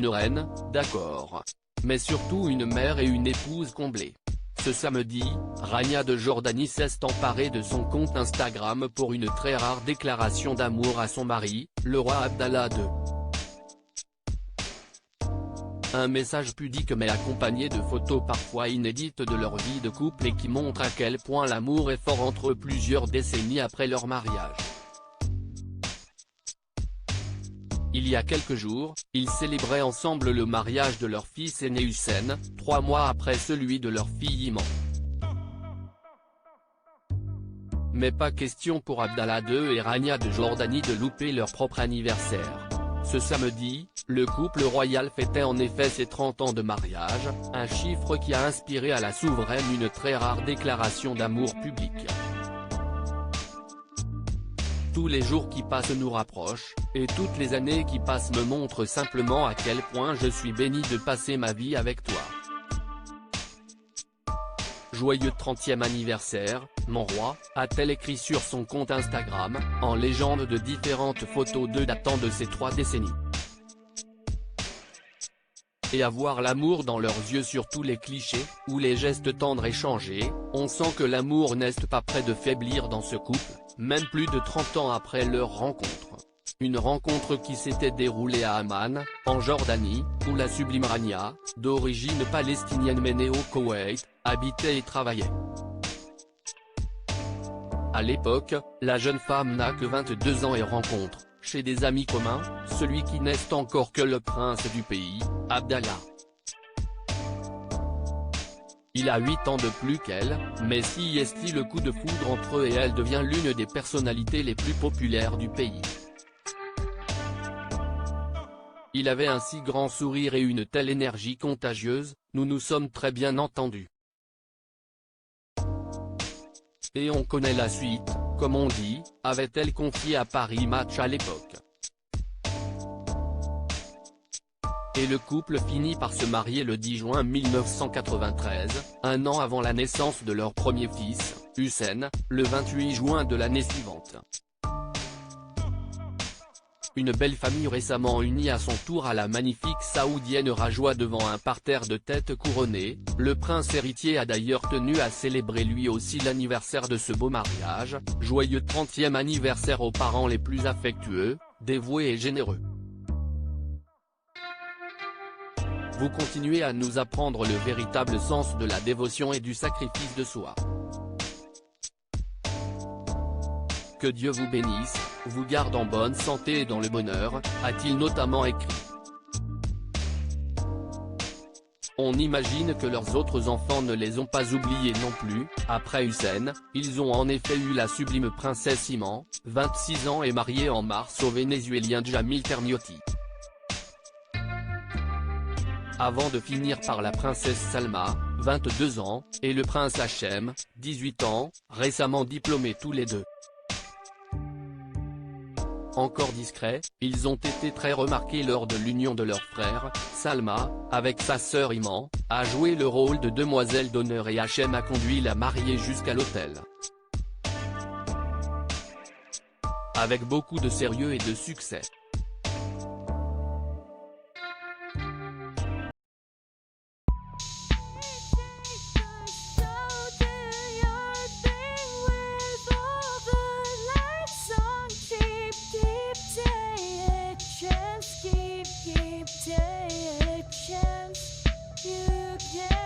une reine, d'accord. Mais surtout une mère et une épouse comblée. Ce samedi, Rania de Jordanie s'est emparée de son compte Instagram pour une très rare déclaration d'amour à son mari, le roi Abdallah II. Un message pudique mais accompagné de photos parfois inédites de leur vie de couple et qui montre à quel point l'amour est fort entre eux plusieurs décennies après leur mariage. Il y a quelques jours, ils célébraient ensemble le mariage de leur fils aîné Hussein, 3 mois après celui de leur fille Iman. Mais pas question pour Abdallah II et Rania de Jordanie de louper leur propre anniversaire. Ce samedi, le couple royal fêtait en effet ses 30 ans de mariage, un chiffre qui a inspiré à la souveraine une très rare déclaration d'amour publique. Tous les jours qui passent nous rapprochent, et toutes les années qui passent me montrent simplement à quel point je suis béni de passer ma vie avec toi. Joyeux 30e anniversaire, mon roi, a-t-elle écrit sur son compte Instagram, en légende de différentes photos d'eux datant de ces 3 décennies. Et à voir l'amour dans leurs yeux sur tous les clichés, ou les gestes tendres échangés, on sent que l'amour n'est pas près de faiblir dans ce couple, même plus de 30 ans après leur rencontre. Une rencontre qui s'était déroulée à Amman, en Jordanie, où la sublime Rania, d'origine palestinienne mais née au Koweït, habitait et travaillait. À l'époque, la jeune femme n'a que 22 ans et rencontre, chez des amis communs, celui qui n'est encore que le prince du pays, Abdallah. Il a 8 ans de plus qu'elle, mais si est le coup de foudre entre eux et elle devient l'une des personnalités les plus populaires du pays. Il avait un si grand sourire et une telle énergie contagieuse, nous nous sommes très bien entendus. Et on connaît la suite, comme on dit, avait-elle confié à Paris Match à l'époque. Et le couple finit par se marier le 10 juin 1993, un an avant la naissance de leur premier fils, Hussein, le 28 juin de l'année suivante. Une belle famille récemment unie à son tour à la magnifique saoudienne rajoie devant un parterre de têtes couronnées, le prince héritier a d'ailleurs tenu à célébrer lui aussi l'anniversaire de ce beau mariage, joyeux 30e anniversaire aux parents les plus affectueux, dévoués et généreux. Vous continuez à nous apprendre le véritable sens de la dévotion et du sacrifice de soi. Que Dieu vous bénisse, vous garde en bonne santé et dans le bonheur, a-t-il notamment écrit. On imagine que leurs autres enfants ne les ont pas oubliés non plus. Après Hussein, ils ont en effet eu la sublime princesse Iman, 26 ans et mariée en mars au Vénézuélien Jamil Termiotti. Avant de finir par la princesse Salma, 22 ans, et le prince Hachem, 18 ans, récemment diplômés tous les deux. Encore discrets, ils ont été très remarqués lors de l'union de leur frère, Salma, avec sa sœur Iman, a joué le rôle de demoiselle d'honneur et Hachem a conduit la mariée jusqu'à l'autel. Avec beaucoup de sérieux et de succès. Take a chance, you can